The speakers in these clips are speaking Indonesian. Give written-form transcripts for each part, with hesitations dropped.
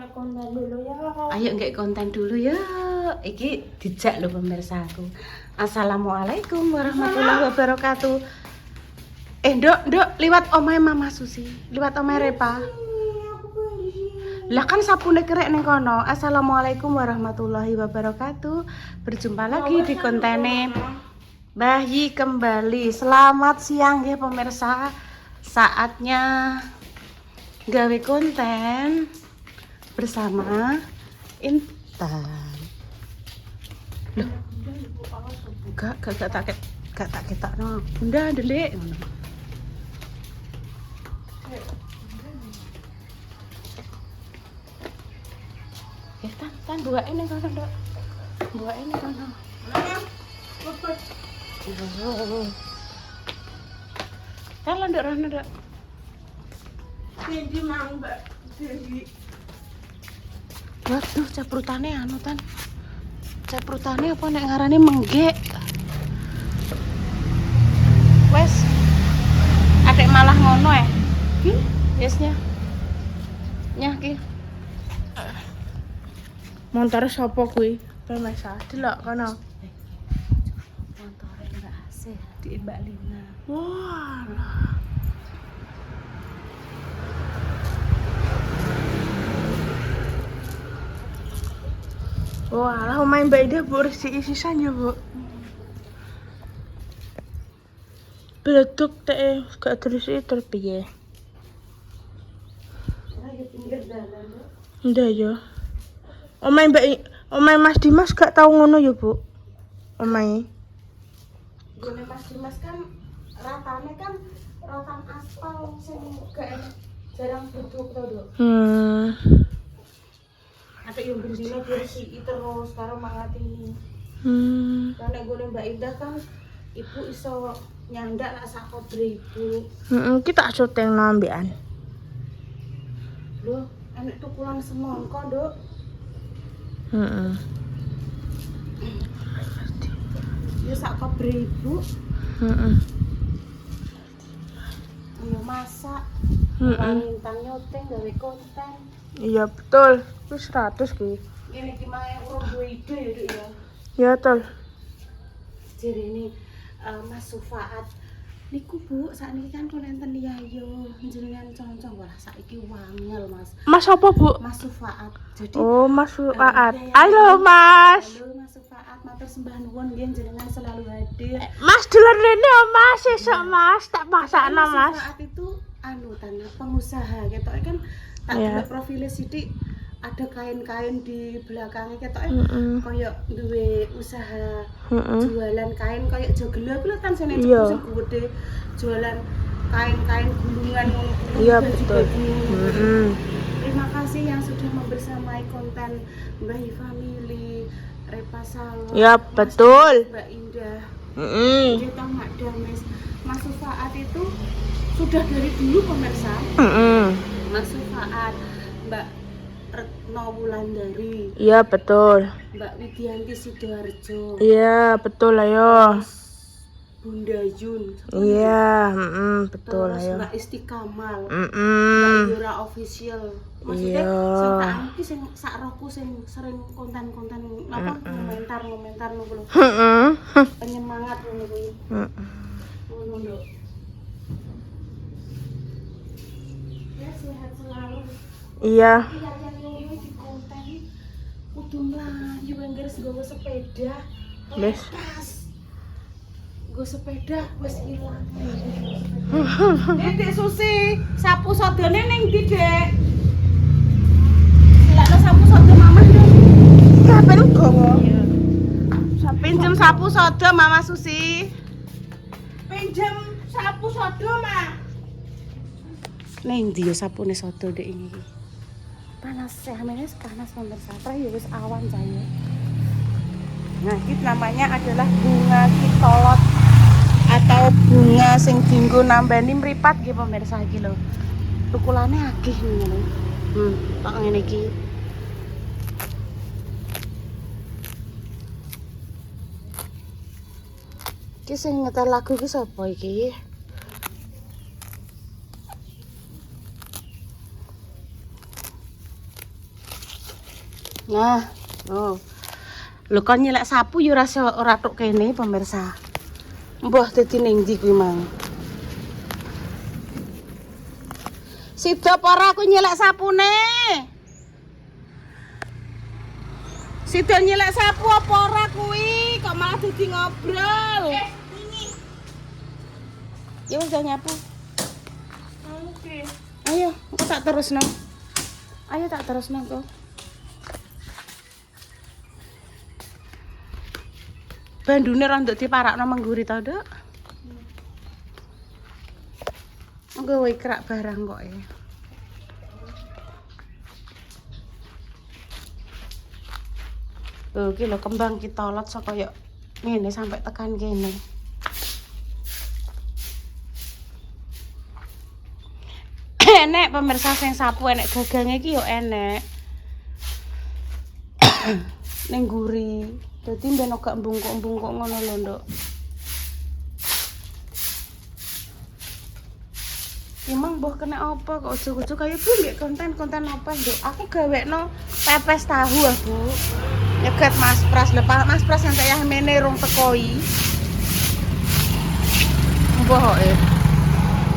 konten dulu ya. Ayo nggak konten dulu ya. Iki dijak lho pemirsa aku. Assalamualaikum warahmatullahi wabarakatuh. Nduk, liwat omahe Mama Susi. Liwat omahe Repa. Lah kan sapune kerek ning kono. Assalamualaikum warahmatullahi wabarakatuh. Berjumpa lagi di kontene Bayi kembali. Selamat siang ya pemirsa. Saatnya gawe konten bersama Intan. Loh. Gak tak ketakno. Bunda ndelik ngono. Tan buake ning kono, Nduk. Buake ning kono. Kalau Nduk rono, Nduk. Tinggi mang, Mbak. Tinggi. Waduh, caprutane anu Tan. Caprutane apa nek ngarane menggek. Wes. Adek malah ngono Yesnya. Nyah ki. Montore sapa kuwi? Pemesa. Delok kono. Montore enggak asih di Mbak Lina. Wah. Wah, lah omahe Mbak Ida Bu isi-isisan ya, Bu. Beleduk teh gak terus itu piye? Lagi pinggir dalan, Nduk. Ndak ya. Omahe Mas Dimas gak tau ngono ya, Bu. Omahe. Gone Mas Dimas kan ratane kan ratan aspal sing gak jarang duduk to, Nduk. Ada yang bendina bersih terus karo mangat ini. Karena gue Mbak Indah kan ibu iso nyandak lah sak kobre ibu. Kita syuting nambekan. Loh, enek tukulan semongko, Nduk. Ya sak kobre ibu. Yo masak. Intan nyoteng gawe konten. Iya betul. Wis 100 kuwi. Ngene iki mae urung duwe ide ya, Nduk ya. Ya betul. Jadi ini Mas Sufaat niku Bu, sakniki kan konten Yayo jenengan concong walah saiki wangel Mas. Mas apa, Bu? Mas Sufaat. Jadi Oh, Mas Sufaat. iya, Halo, Mas. Halo Mas Sufaat, matur sembah nuwun nggih jenengan selalu hadir. Mas dulur rene oh, Mas, sesuk Mas, tak pasakno, Mas. Sufaat itu anu tanah pengusaha ketoke kan tak Iya. delok profile sithik ada kain-kain di belakangnya ketoke koyo duwe usaha jualan kain koyo jogelo kuwi lho tan sene Iya. sing gede jualan kain-kain gulungan ngono. Iya, betul. Terima kasih yang sudah membersamai konten Bayi Family, Repa Salon. Ya, Mas betul. Dimas, Mbak Indah. Kita Mak Dames. Mas Sufaat itu sudah dari dulu pemirsa. Mas Sufaat, Mbak Retno Wulandari, Iya, betul. Mbak Widianti Sidoarjo, Iya, betul ayo. Bunda Yun, Iya, betul terus ayo. Mbak Isti Kamal, Mbak Yura Official. Maksudnya Iya. sing tak anu ki sing sak rohku sing sering konten-konten apa komentar ngono lho. Penyemangat ngono kuwi. Ngono lho. Ya sehat selalu. Iya. Iya yang nyuwi di konten kudu mlayu engger nggawa sepeda. Wes. Nggo sepeda wis ilang. Dek Susi, sapu sodone ning ndi, Dek? Silakno sapu sodo Mama dong. Kapan gowo? Pinjem sapu sodo Mama Susi. Pinjem sapu sodo, Ma. Ning ndi yo sapune sodo Dek iki? Panas samene panas pemirsa. Ya wis awan saya. Nah, ini namanya adalah bunga kitolot atau bunga sing dinggo nambani mripat nggih pemirsa iki lho. Tukulane akeh ngene. Kok ngene iki. Iki sing ngetel lagu ki sapa iki? Nah, oh. Lho kon nyelek sapu yo ora tok kene pemirsa. Mbah dadi ning ndi kuwi mang. Sida para aku nyelek sapune. Sida nyelek sapu apa ora kuwi? Kok malah dadi ngobrol. Ini. Ya wis nyapu. Oke. Ayo, aku tak terusno. Ayo tak terusno kok. Bandune rondok diparakno mengguri to, Dok? Engko wae kerak barang kok e. Iki lho kembang kitolot saka koyo ngene sampai tekan kene. Enek pemirsa sing sapu enek gagange iki yo enek. Ning guri. Dadi ben gak mbungkuk-mbungkuk ngono lho, Nduk. Emang mbah kena apa kok ojo-ojo kaya Bu nggih konten-konten apa, Nduk? Aku gawekno pepes tahu ah, Bu. Nyegat Mas Pras, lho Pak Mas Pras sampe yamene rong tekoi. Mbah kok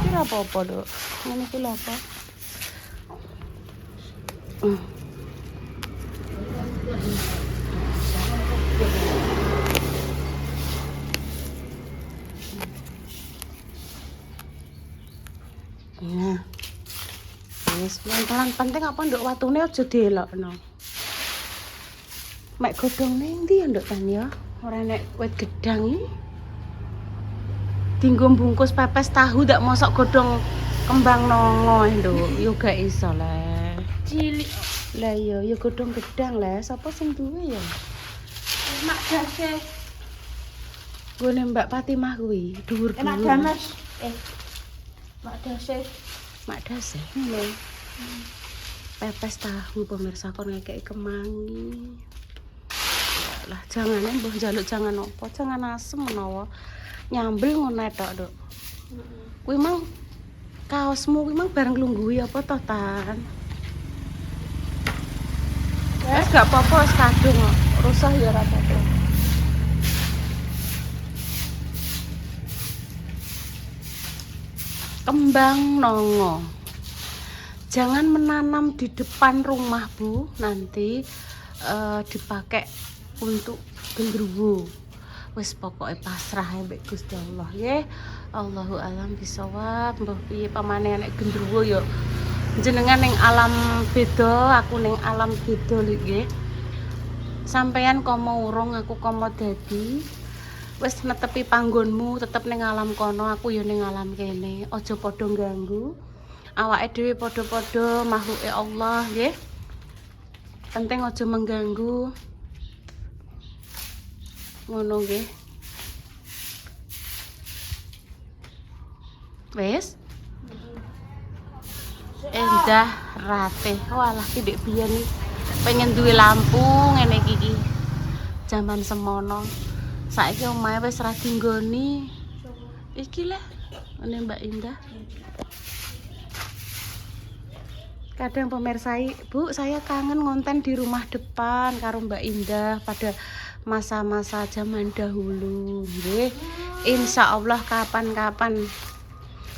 kira apa-apa, Nduk. Ngene iki lho apa? Nah. Wis pelan penting apa nduk watune aja dielokno. Mek godhong ning ndi ya nduk Tan ya? Ora nek wit gedang iki. Dinggo bungkus pepes tahu ndak mosok godhong kembang nongo nduk. Yo gak iso le. Cilik. Lah iya ya godhong gedang le. Sapa sing duwe ya? Mak Dase. Gone Mbak Fatimah kuwi, dhuwur-dhuwur. Mak Damas. Mak Dase. Mak Dase. Ngene. Pepes tahu pemirsa kon ngekeki kemangi. Lah jangane mbah njaluk jangan apa, jangan asem menawa nyambel ngono tok, Dok. Kuwi mang kaosmu kuwi mang bareng nglungguhi apa to, Tan? Wes gak apa-apa wis kadung kok. Rusah ya ora apa-apa. Kembang nongo. Jangan menanam di depan rumah, Bu. Nanti dipakai untuk genderuwo. Wis pokoke pasrah mbek Gusti Allah nggih. Allahu alam bisawab. Mbah piye pamane nek genderuwo ya jenengan ning alam beda, aku ning alam beda lho nggih. Sampeyan komo urung, aku komo dadi. Wis netepi panggonmu, tetep ning alam kono, aku ya ning alam kene. Aja padha ganggu. Awake dhewe padha-padha makhluke Allah nggih. Penting aja mengganggu. Ngono nggih. Wis? Endah ratih. Walah ki ndek biyen pengen duwe lampu ngene iki. Jaman semono. Saiki omahe wis ra dinggoni. Iki lah ngene Mbak Indah. Kadang pemirsa, Bu, saya kangen ngonten di rumah depan karo Mbak Indah pada masa-masa zaman dahulu, nggih. Insya Allah kapan-kapan.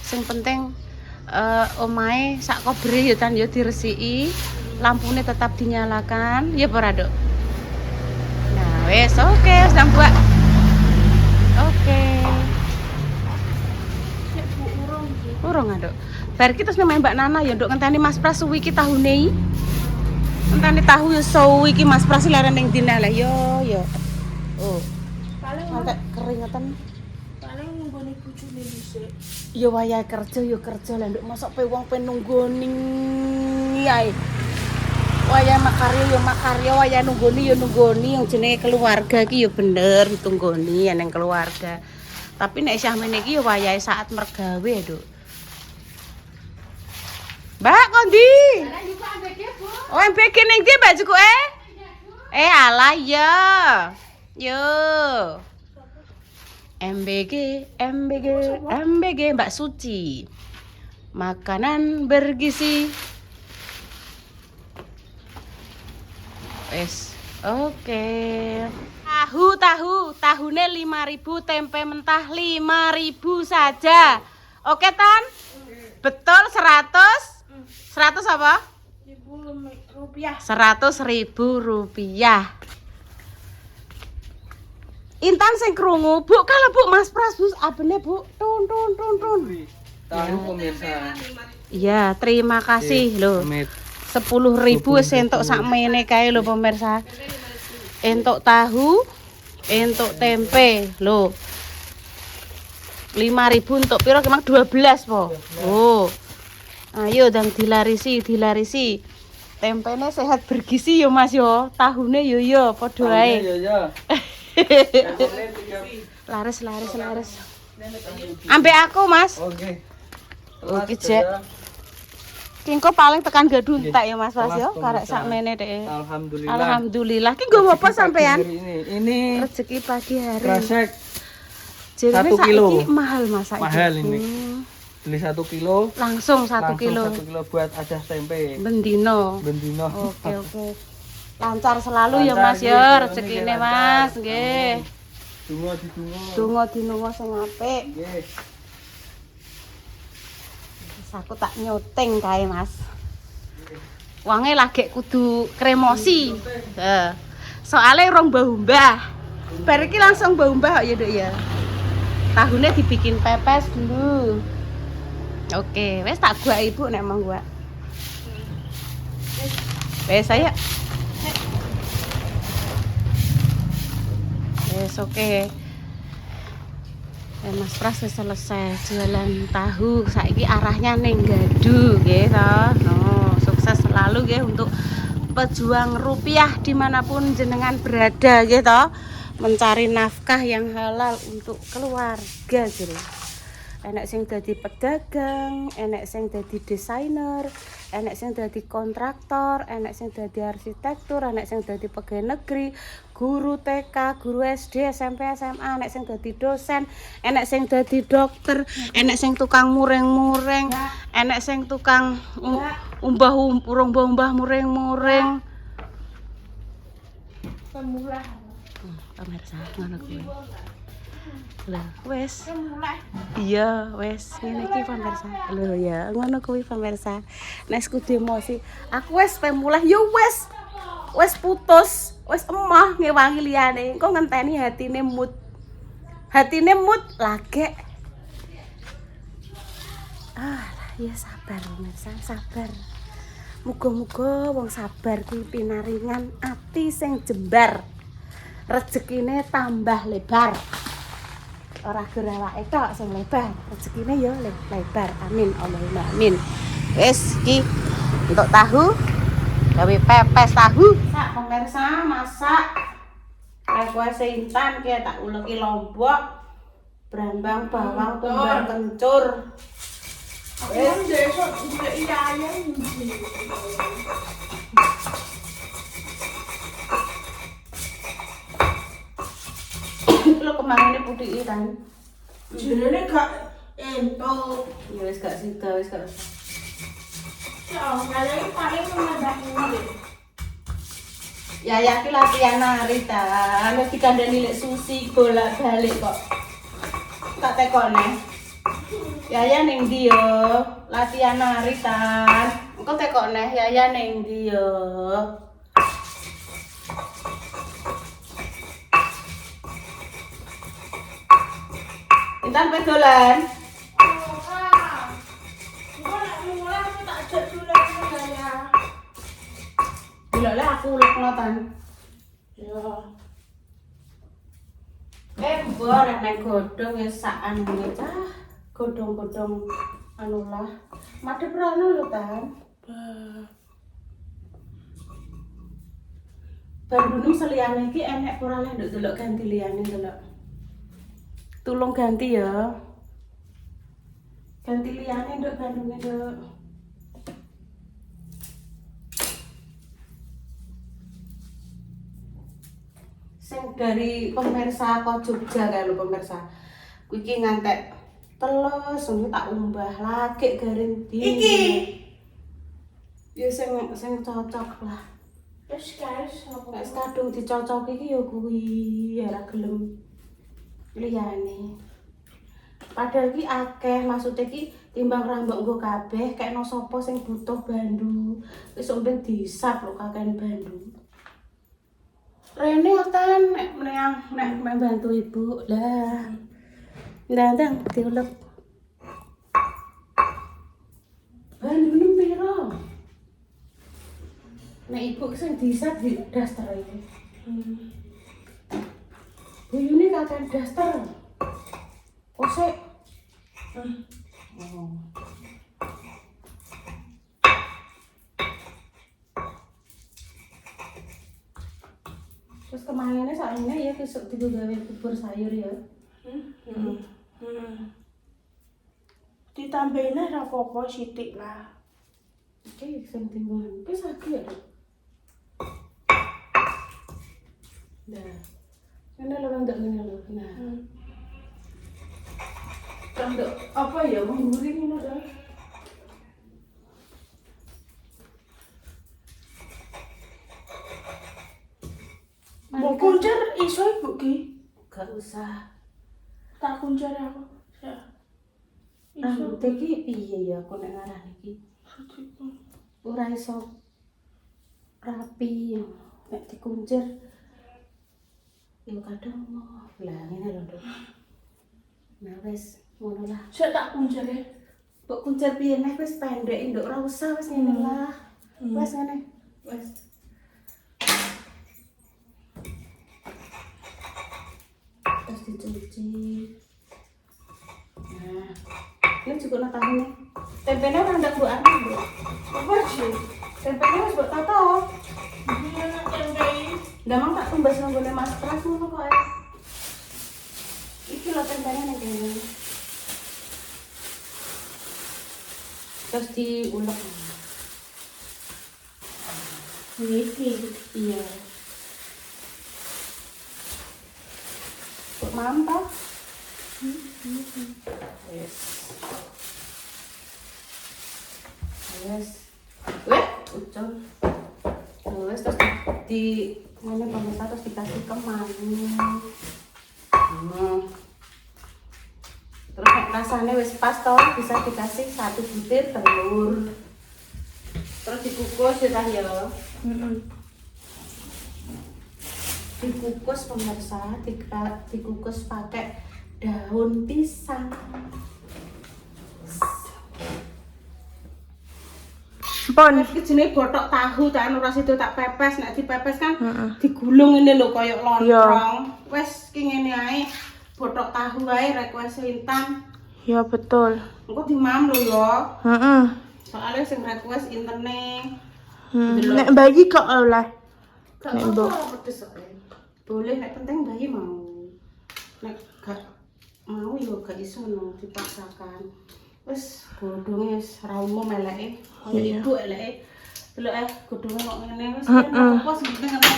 Sing penting omahe sak kobre ya Tan ya diresiki, lampune tetap dinyalakan, ya ora, Dok. Nah, wes oke, wis nang buak. Oke. Nek Bu urung iki. Urung, Dok. Bar iki terus namanya Mbak Nana ya nduk ngenteni Mas Pras suwi iki tahune iki. Ngenteni tahu ya suwi iki Mas Pras leren ning dina lah yo. Oh. Paling Sampai keringetan. paling nunggoni bojone dhisik. Ya wayahe kerja lah nduk mosok pe wong pe nunggoni ae. Wayahe makarya ya makarya, wayahe nunggoni ya nunggoni, yang jenenge keluarga iki ya bener ditunggoni ning keluarga. Tapi nek sampeyan iki ya wayahe saat mergawe, Nduk. Mbak, kondi? Oh, MBG ning ndi, Mbak Jukuke? Alah ya. Yo. MBG Mbak Suci. Makanan bergizi. Wes. Oke. Tahune 5.000, tempe mentah 5.000 saja. Oke, Tan? Betul 100? 100 apa? Rupiah. 100.000 rupiah. Intan sing krungu, Bu, kalau Bu Mas Pras, Bu, abene Bu, tun. Tahu pemirsa. Iya, terima kasih loh. 10.000 wis entuk sakmene kae lho pemirsa. Entuk tahu, entuk tempe lho. 5.000 untuk piro emang 12 po. Oh. Ayo dan dilarisi. Tempene sehat bergizi yo Mas yo. Tahune yo padha ae. Ya. Laris. Ambek aku, Mas. Oke. Oke, Jek. Kingko paling tekan gadu entek ya Mas yo, karek sakmene dhek. Alhamdulillah. Ki nggo apa sampean? Ini Rezeki pagi hari. kresek Jerone 1 kilo. saiki mahal Mas saiki. Mahal ini. Beli 1 kilo. Langsung 1 kilo. 1 kilo buat adah tempe. Bendino. Oke. Lancar selalu ya Mas ya rezekine Mas, nggih. Donga dinunga sing apik. Nggih. Aku tak nyuting kae Mas. Wange lagi kudu kremosi. Soale rong mbah-mbah. Bar iki langsung mbah-mbah ya, Duk ya. Tahune dibikin pepes dulu. Oke, wes tak gua Ibu nek mau gua. Wes saya. Wes oke. Mas Pras wis selesai jualan tahu, saiki arahnya ning Gadu nggih to. No, sukses selalu nggih untuk pejuang rupiah dimanapun jenengan berada nggih to. Mencari nafkah yang halal untuk keluarga gitu. Enek sing dadi pedagang, enek sing dadi desainer, enek sing dadi kontraktor, enek sing dadi arsitektur, enek sing dadi pegawai negeri, guru TK, guru SD, SMP, SMA, enek sing dadi dosen, enek sing dadi dokter, enek sing tukang muring-muring, enek sing tukang umbah muring-muring. Pemula. Pemirsa ngono kuwi. Lah wes. Iya, wes ngene iki pemirsa. Lho ya, ngono kuwi pemirsa. Nek kudu emosi, aku wes pemulih yo wes. Wes putus, wes emah ngewangi liyane. Engko ngenteni hatine mood. Hatine mood lagek. Ya sabar pemirsa, sabar. Muga-muga wong sabar kuwi pinaringan ati sing jembar. Rezekine tambah lebar. Ora gerawake tok sing lebar, rezekine ya lebar. Amin Allahumma amin. Wis iki untuk tahu gawe pepes tahu. Sak pemirsa masak kuah Intan ki tak uleki lombok, brambang, bawang, tumbar kencur. Wis besok iya Lo kemangane putih kan. jenenge gak entuk. Ya wis gak sida, wis gak. Ya, kalian paling menambah ini. Ya ki latihan nari ta. Nek dikandani lek susi bolak-balik kok. Tak tekone. Yaya ning ndi yo? Latihan nari ta. Engko tekone Yaya ning ndi yo? Intan pedolan. Dilole aku ulekno tan. Ya. Mbor nek godhong ya sak anune cah. Godhong-godhong anu lah. Madhep rono lho tan. Bar gunung seliyane iki enek ora leh nduk delok ganti liyane delok. Tulung ganti ya. Ganti liyane nduk bandunge nduk. Sing dari pemirsa kok Jogja kae lho pemirsa. Kuwi iki ngantek teles ini tak umbah lagi garing di. Iki. Ya sing cocok lah. Wis guys, apa? Nek kadung dicocok iki ya kuwi ora gelem liyane. Padahal ki akeh, maksudnya ki timbang rambok nggo kabeh kekno sapa sing butuh bandu. Wis omben disap lho kakean bandu. Rene kan nek bantu ibu lah. Ndang diulek. Bandu piro? Nek ibu sing disap di daster iki. Buyune kakean daster. Kosek. Oh. Terus kemarinnya soalnya ya besok tidur gawe bubur sayur ya. Ditambahin aja apa-apa sithik lah. Oke, sing timbangan. Wis lagi ya, Dok. Nah. Ini lho ndok ngene lho. Nah. Ndok apa ya mengguri ngono to. Mau kuncer iso ibu ki? Gak usah. Tak kuncer aku. Ya. Rambut iki piye ya aku nek ngarani iki? Ora iso rapi nek dikuncir. Ya kadang mau lah ngene lho, Dok. Nah wis ngono lah. Saya tak kuncer ya. Mbok kuncir piye nek wis pendek nduk ora usah wis ngene lah. Wis ngene. Wis. Terus dicuci. Nah, ini juga tahu nih. Tempenya ora ndak mbok anu, Mbok. Apa sih? Tempenya wis mbok tato. Iya, tempein. Ndak mang tak tumbas nang gone Mas Pras ngono kok. Iki lho tempenya ning kene. Terus diulek. Iki. Iya. Kok mantap? Yes. Yes. Weh, ucap. Wes terus di mana pemirsa terus dikasih keman. Terus nek rasanya wis pas toh bisa dikasih 1 butir telur. Terus dikukus ya ya. Dikukus pemirsa, dikukus pakai daun pisang. Pon. Iki jenenge botok tahu tak anu ras itu tak pepes, nek dipepes kan digulung ngene lho koyo lontong. Wes ki ngene ae. Botok tahu ae rek wes intan. Ya betul. Engko dimam lho ya. Heeh. Soale sing request intene. Nek bayi kok oleh. Nek mbok pedes kok. Boleh nek penting bayi mau. Nek gak mau ya gak iso no dipaksakan. Wis godhonge wis ra umum eleke. Kaya ibu eleke. Delok godhonge kok ngene wis apa sing penting apa.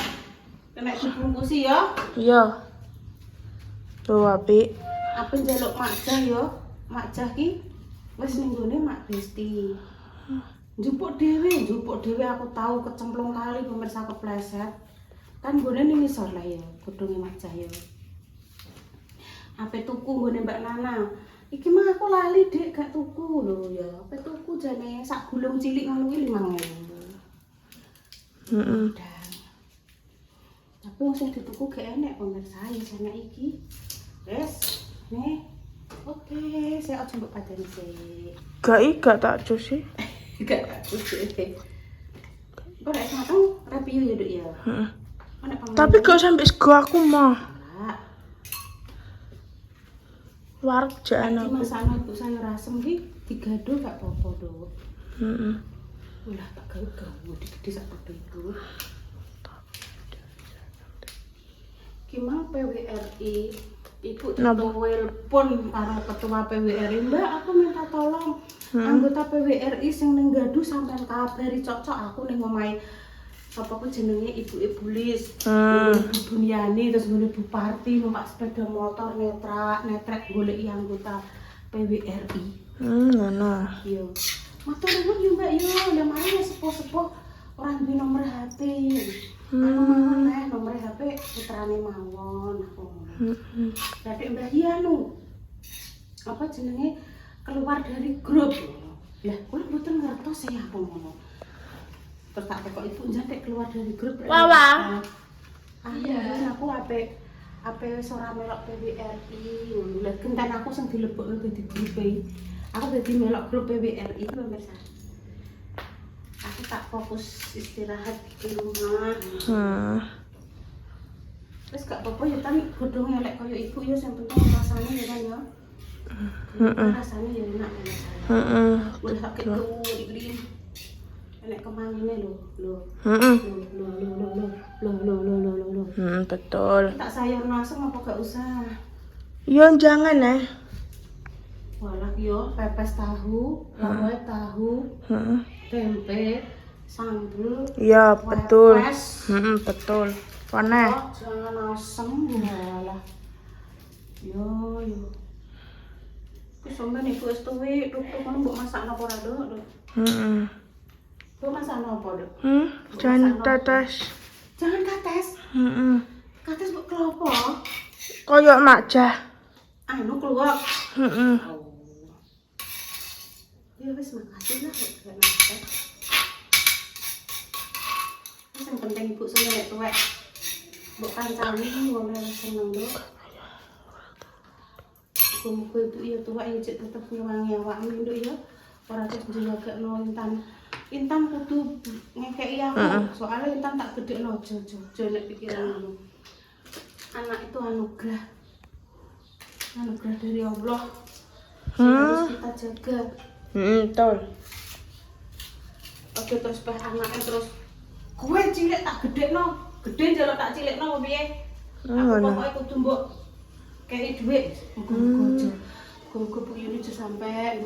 Kena dibungkusi ya. Iya. Tuh apik. Apa njaluk makjah ya? Makjah ki wis ning gone Mak Besti. Njupuk dhewe aku tahu kecemplung kali pemirsa kepleset. Kan gone ning isor lah ya, godhonge makjah ya. Ape tuku gone Mbak Nana. Iki mah aku lali Dek gak tuku lho ya. Ape tuku jane sak gulung cilik ngono kuwi 5.000. Tapi wong sing dituku gak enek pemirsa ya jane iki. Wes, nih. Oke, saya aja mbok padani sih. Gak tak cuci. Gak cuci. Kok nek mateng rapi ya Dek ya. Heeh. Tapi kok sampai sego aku mah. Wareg jan aku. Masakno ibu sayur asem ki digado gak apa-apa, Dok. Heeh. Ulah tak gawe-gawe gede sak itu. Ki mang PWRI Ibu telepon karo ketua PWRI, Mbak aku minta tolong anggota PWRI sing ning Gaduh sampean kabari cocok aku ning omahe sapa ku jenenge Ibu Lis. Ibu Bunyani terus ngene Bu Parti numpak sepeda motor netrek goleki anggota PWRI. Ngono. Yo. Matur nuwun yo Mbak yo, lha mari sepuh-sepuh ora duwe nomor HP. carane mawon aku. Heeh. Dadi Mbah Yanu. Apa jenenge keluar dari grup. Lah, kula mboten ngertos ya aku ngono. Terus tak kok ibu njantek keluar dari grup. Wawa. Iya, aku ape wis ora melok PWRI ngono. Lah genten aku sing dilebokno dadi grup e. Aku dadi melok grup PWRI pemirsa. Aku tak fokus istirahat di rumah. Terus gak apa-apa ya kan godhong elek kaya ibu ya sing penting rasane ya kan ya. Rasane ya enak ya. Heeh. Udah sakit tuh iki. Enek kemangine lho. Heeh. Loh. Betul. Tak sayur nasem apa gak usah? Yo jangan Walah yo pepes tahu, lawe tahu, Heeh. tempe, sambel, Iya, betul. pepes. Betul. Paneh. Oh, jangan asem walah. Yo. Ku sampeyan ibu wis tuwek, tuk-tuk ngono mbok masakno apa ora, Dok? Heeh. Mbok masakno apa, Dok? Jangan tetes. Jangan kates. Heeh. Kates mbok klopo? Koyok makjah. Anu keluar. Heeh. Ya wis makasih lah kok gak kates. Wis yang penting ibu seneng tuwek. Mbok kancani ngono seneng, Dok. Muga ibu ya tuwek ya cek tetep ngewangi awakmu nduk ya. Ora terus njagakno Intan kudu ngekeki aku. Soalnya Intan tak gedekno aja nek pikiran ngono. Anak itu anugerah. Anugerah dari Allah. Harus kita jaga. Betul. Oke terus bah anaknya terus kowe cilik tak gedekno. Gede njaluk tak cilikno piye? Aku pokoknya kudu mbok kayak duit, muka Bu Yuni aja sampai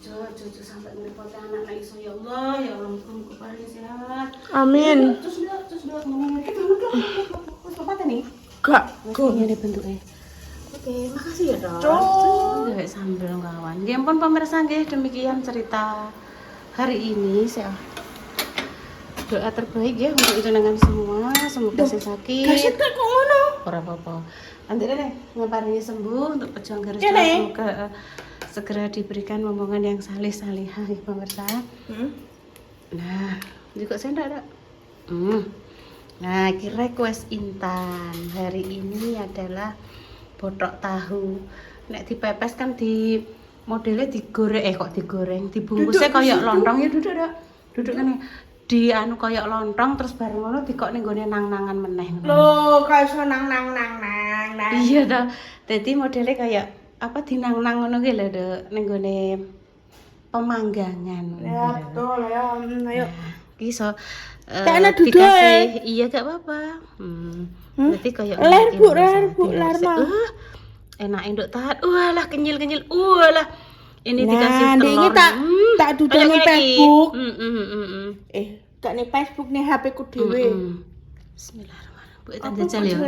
Jojo sampai ngerepotin anak lagi so ya Allah muka paling sehat. Amin. Terus dua ngomongin kita dulu apa nih? Gak. Ini ada bentuknya. Oke, makasih ya Dok. Gak sambil kawan. Ya ampun pemirsa nggih, demikian cerita hari ini saya. Doa terbaik ya untuk jenengan semua, semoga saya sakit. Kasih kok ngono. Ora apa-apa. Nanti deh ngaparini sembuh untuk pejuang garis juang semoga segera diberikan momongan yang salih-salihah ya pemirsa. Nah, juga saya enggak ada. Nah, request Intan hari ini adalah botok tahu. Nek dipepes kan di modelnya digoreng kok digoreng, dibungkusnya kayak lontong ya duduk kan di anu kayak lontong terus bareng ngono dikok ning gone nang-nangan meneh ngono. Loh, kayak so nang. Iya toh. Dadi modelnya kayak apa dinang-nang ngono ki lho, Dok, ning gone pemanggangan. Ya, betul ya. Ayo. Ki iso Kayaknya duduk dikasih iya gak apa-apa. Berarti kayak ler bu mah. Enak nduk tahan. Walah kenyil. Walah. Ini dikasih Nah, telur. ini tak duduk ning Facebook. Gak nih Facebook nih HP ku dhewe. Bismillahirrahmanirrahim. Bu tak jajal ya.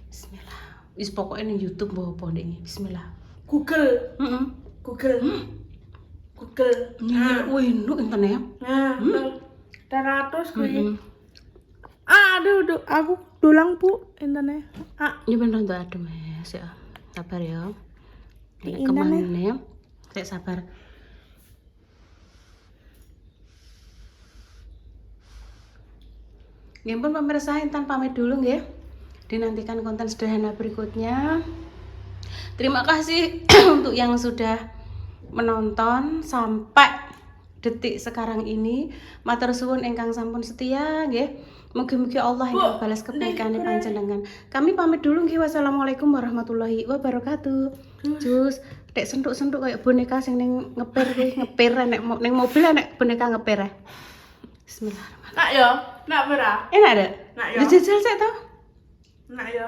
Bismillah. Wis pokoke ning YouTube mbok apa ndek iki. Bismillah. Google. Google. Nah, enak internet. Nah, 100 kuwi. Aduh, aku dulang Bu internet. Ini beneran tuh adem ya. Sabar ya. Di Kemana ya? Saya sabar. Ya pun pemirsa Intan pamit dulu nggih. Dinantikan konten sederhana berikutnya. Terima kasih untuk yang sudah menonton sampai detik sekarang ini. Matur suwun ingkang sampun setia nggih. Mugi-mugi Allah yang balas kebaikannya panjenengan. Kami pamit dulu nggih. Wassalamualaikum warahmatullahi wabarakatuh. Jus dek sentuk-sentuk kayak boneka sing ning ngepir kuwi, ngepir nek ning mobil nek boneka ngepir. Bismillahirrahmanirrahim. Nak yo, nak berah. Enak ada? Nak yo. Dijajal sik to? Nak yo.